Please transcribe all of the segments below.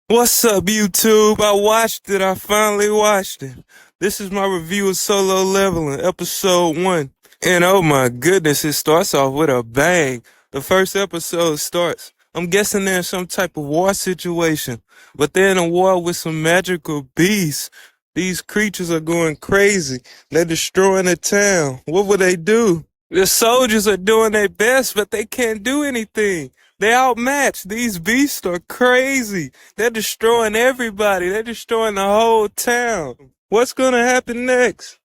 What's up, YouTube? I watched it. I finally watched it. This is my review of Solo Leveling, episode 1. And oh my goodness, it starts off with a bang. The first episode starts. I'm guessing they're in some type of war situation, but they're in a war with some magical beasts. These creatures are going crazy. They're destroying the town. What will they do? The soldiers are doing their best, but they can't do anything. They outmatched. These beasts are crazy. They're destroying everybody. They're destroying the whole town. What's gonna happen next?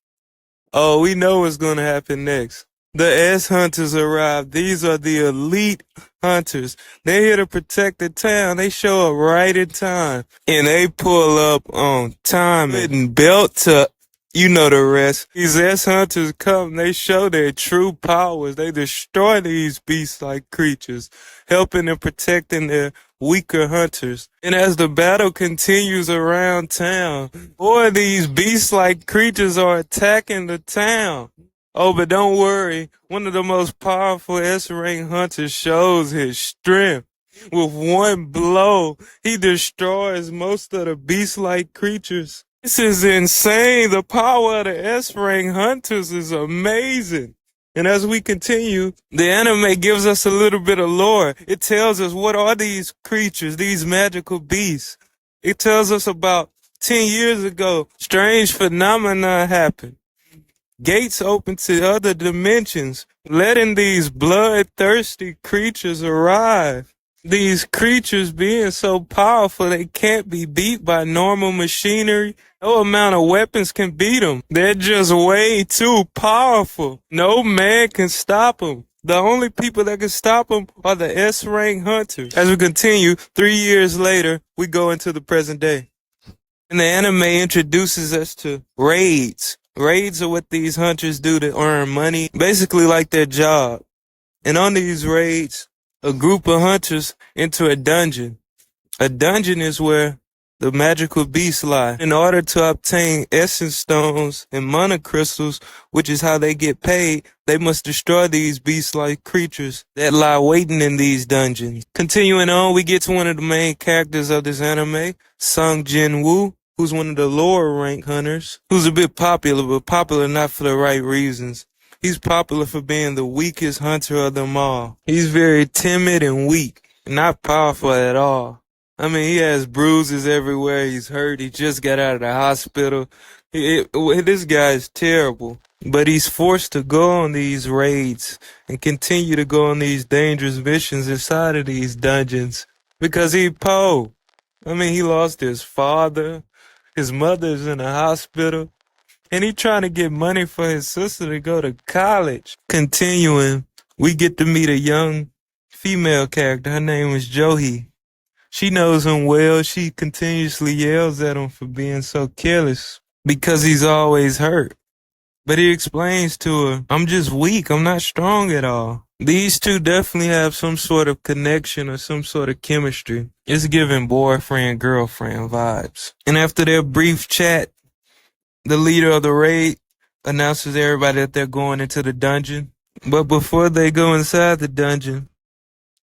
Oh, we know what's gonna happen next. The S hunters arrive. These are the elite hunters. They're here to protect the town. They show up right in time. And they pull up on time and belt to, you know the rest. These S hunters come, they show their true powers. They destroy these beast-like creatures, helping and protecting their weaker hunters. And as the battle continues around town, more of these beast-like creatures are attacking the town. Oh, but don't worry. One of the most powerful S-rank hunters shows his strength. With one blow, he destroys most of the beast-like creatures. This is insane. The power of the S-rank hunters is amazing. And as we continue, the anime gives us a little bit of lore. It tells us what are these creatures, these magical beasts. It tells us about 10 years ago, strange phenomena happened. Gates open to other dimensions, letting these bloodthirsty creatures arrive. These creatures being so powerful they can't be beat by normal machinery. No amount of weapons can beat them. They're just way too powerful. No man can stop them. The only people that can stop them are the S-rank hunters. As we continue, 3 years later, we go into the present day. And the anime introduces us to raids. Raids are what these hunters do to earn money, basically like their job. And on these raids, a group of hunters enter a dungeon. A dungeon is where the magical beasts lie. In order to obtain essence stones and mana crystals, which is how they get paid, they must destroy these beast-like creatures that lie waiting in these dungeons. Continuing on, we get to one of the main characters of this anime, Sung Jin Woo, who's one of the lower rank hunters, who's a bit popular, but popular not for the right reasons. He's popular for being the weakest hunter of them all. He's very timid and weak, not powerful at all. I mean, he has bruises everywhere. He's hurt. He just got out of the hospital. This guy is terrible. But he's forced to go on these raids and continue to go on these dangerous missions inside of these dungeons because he po. I mean, he lost his father. His mother's in the hospital. And he trying to get money for his sister to go to college. Continuing, we get to meet a young female character. Her name is Johi. She knows him well. She continuously yells at him for being so careless because he's always hurt. But he explains to her, I'm just weak. I'm not strong at all. These two definitely have some sort of connection or some sort of chemistry. It's giving boyfriend-girlfriend vibes. And after their brief chat, the leader of the raid announces to everybody that they're going into the dungeon. But before they go inside the dungeon,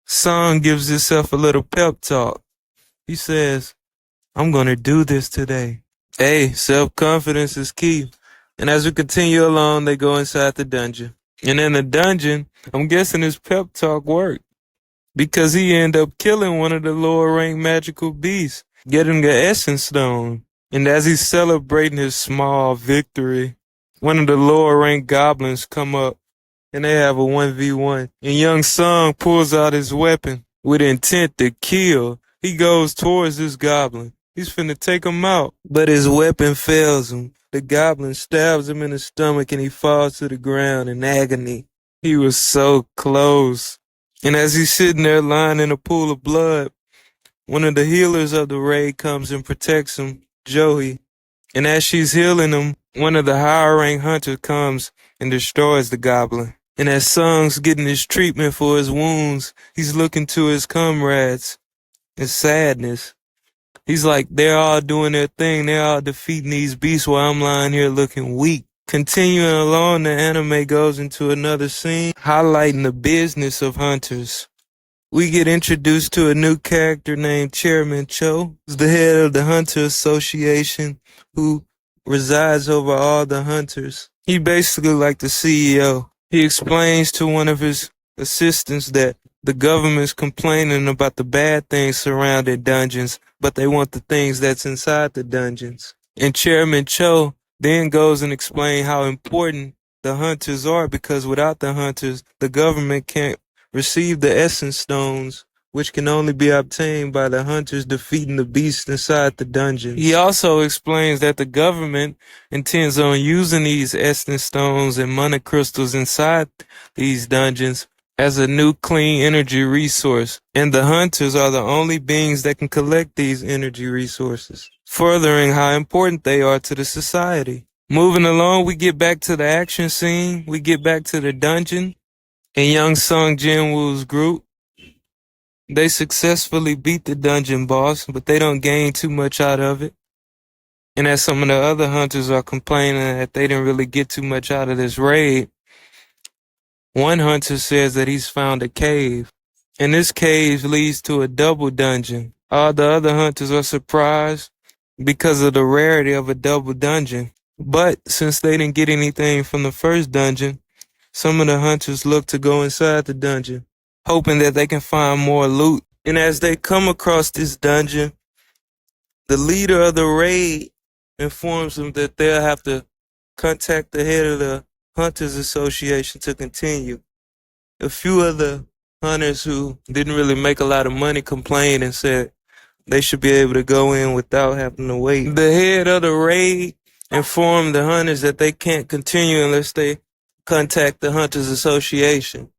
Sung gives himself a little pep talk. He says, I'm going to do this today. Hey, self-confidence is key. And as we continue along, they go inside the dungeon. And in the dungeon, I'm guessing his pep talk worked. Because he ended up killing one of the lower rank magical beasts, getting the essence stone. And as he's celebrating his small victory, one of the lower rank goblins come up and they have a 1v1. And young Sung pulls out his weapon with intent to kill. He goes towards this goblin. He's finna take him out, but his weapon fails him. The goblin stabs him in the stomach and he falls to the ground in agony. He was so close. And as he's sitting there lying in a pool of blood, one of the healers of the raid comes and protects him, Joey. And as she's healing him, one of the higher rank hunters comes and destroys the goblin. And as Sung's getting his treatment for his wounds, he's looking to his comrades in sadness. He's like, they're all doing their thing. They're all defeating these beasts while I'm lying here looking weak. Continuing along, the anime goes into another scene, highlighting the business of hunters. we get introduced to a new character named Chairman Cho, who's the head of the Hunter Association, who resides over all the hunters. He basically like the CEO. He explains to one of his assistants that the government's complaining about the bad things surrounding dungeons, but they want the things that's inside the dungeons. And Chairman Cho then goes and explains how important the hunters are, because without the hunters, the government can't receive the essence stones, which can only be obtained by the hunters defeating the beasts inside the dungeons. He also explains that the government intends on using these essence stones and mana crystals inside these dungeons as a new clean energy resource, and the hunters are the only beings that can collect these energy resources, furthering how important they are to the society. Moving along, we get back to the action scene. We get back to the dungeon, and Young Sung Jin-woo's group, they successfully beat the dungeon boss, but they don't gain too much out of it. And as some of the other hunters are complaining that they didn't really get too much out of this raid, one hunter says that he's found a cave, and this cave leads to a double dungeon. All the other hunters are surprised because of the rarity of a double dungeon. But since they didn't get anything from the first dungeon, some of the hunters look to go inside the dungeon, hoping that they can find more loot. And as they come across this dungeon, the leader of the raid informs them that they'll have to contact the head of the Hunters Association to continue. A few of the hunters who didn't really make a lot of money complained and said they should be able to go in without having to wait. The head of the raid informed the hunters that they can't continue unless they contact the Hunters Association.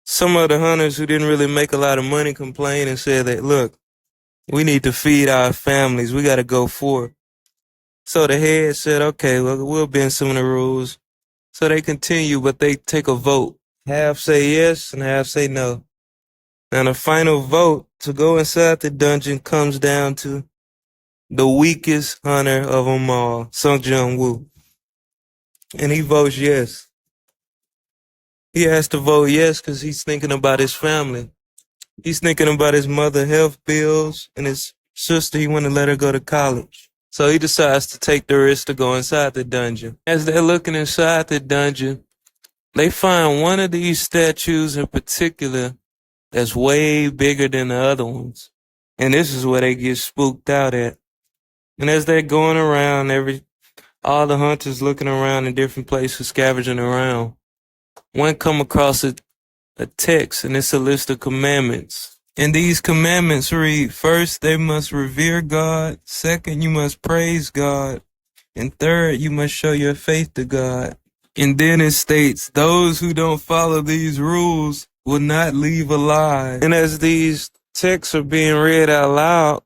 Some of the hunters who didn't really make a lot of money complained and said that, look, we need to feed our families. We got to go forth. So the head said, okay, well, we'll bend some of the rules. So they continue, but they take a vote. Half say yes and half say no. Now the final vote to go inside the dungeon comes down to the weakest hunter of them all, Sung Jin-woo. And he votes yes. He has to vote yes because he's thinking about his family. He's thinking about his mother's health bills and his sister. He want to let her go to college. So he decides to take the risk to go inside the dungeon. As they're looking inside the dungeon, they find one of these statues in particular that's way bigger than the other ones. And this is where they get spooked out at. And as they're going around, all the hunters looking around in different places, scavenging around, one come across a text, and it's a list of commandments. And these commandments read, first, they must revere God. Second, you must praise God. And third, you must show your faith to God. And then it states, those who don't follow these rules will not leave alive. And as these texts are being read out loud,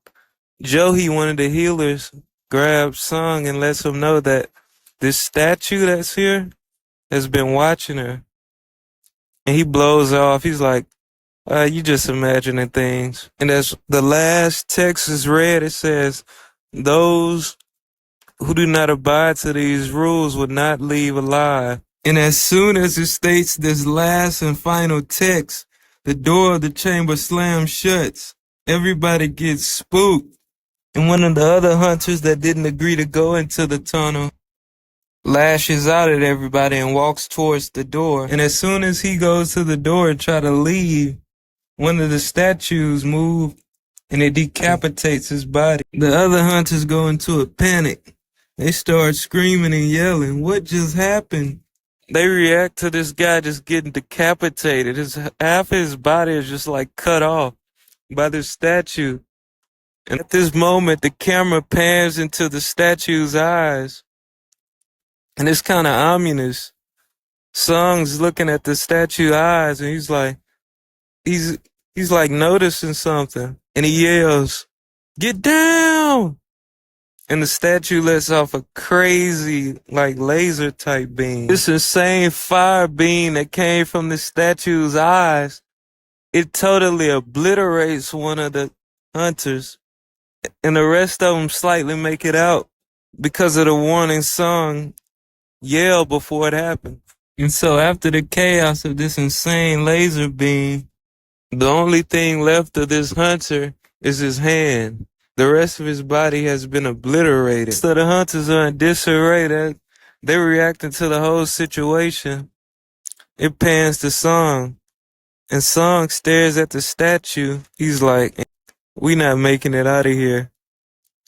Johi, one of the healers, grabs Sung and lets him know that this statue that's here has been watching her. And he blows off. He's like, you just imagining things. And as the last text is read, it says, those who do not abide to these rules will not leave alive. And as soon as it states this last and final text, the door of the chamber slams shut. Everybody gets spooked. And one of the other hunters that didn't agree to go into the tunnel lashes out at everybody and walks towards the door. And as soon as he goes to the door and try to leave, one of the statues move and it decapitates his body. The other hunters go into a panic. They start screaming and yelling, what just happened? They react to this guy just getting decapitated. Half his body is just like cut off by this statue. And at this moment, the camera pans into the statue's eyes. And it's kind of ominous. Sung's looking at the statue's eyes and he's like noticing something. And he yells, get down! And the statue lets off a crazy, like, laser type beam. This insane fire beam that came from the statue's eyes, it totally obliterates one of the hunters. And the rest of them slightly make it out because of the warning Sung yelled before it happened. And so after the chaos of this insane laser beam, The only thing left of this hunter is his hand. The rest of his body has been obliterated. So the hunters are in disarray. They're reacting to the whole situation. It pans to Song, and Song stares at the statue. He's like, we not making it out of here.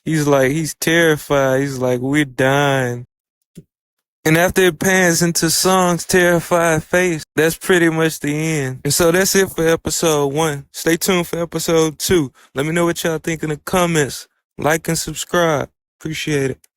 He's terrified. He's like, we're dying. And after it pans into Song's terrified face, that's pretty much the end. And so that's it for episode 1. Stay tuned for episode 2. Let me know what y'all think in the comments. Like and subscribe. Appreciate it.